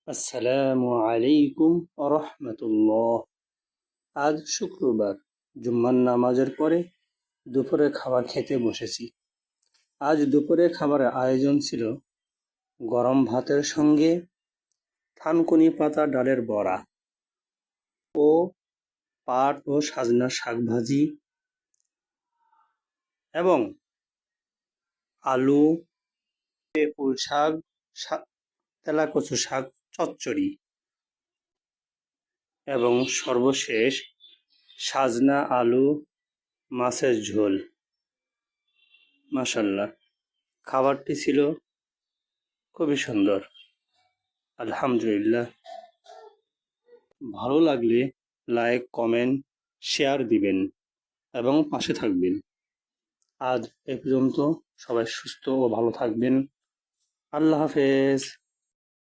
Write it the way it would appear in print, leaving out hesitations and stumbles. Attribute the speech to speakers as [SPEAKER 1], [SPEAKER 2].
[SPEAKER 1] আসসালামু আলাইকুম রহমতুল্লাহ। আজ শুক্রবার, জুম্মার নামাজের পরে দুপুরে খাবার খেতে বসেছি। আজ দুপুরে খাবারের আয়োজন ছিল গরম ভাতের সঙ্গে থানকুনি পাতা ডালের বড়া ও পাট ও সাজনা শাক ভাজি এবং আলু, পুঁই শাক, তেলাকচু শাক চচ্চড়ি এবং সর্বশেষ সাজনা আলু মাছের ঝোল। মাশাল্লাহ, খাবারটি ছিল খুবই সুন্দর। আলহামদুলিল্লাহ। ভালো লাগলে লাইক, কমেন্ট, শেয়ার দিবেন এবং পাশে থাকবেন। আজ এ পর্যন্ত। সবাই সুস্থ ও ভালো থাকবেন। আল্লাহ হাফেজ।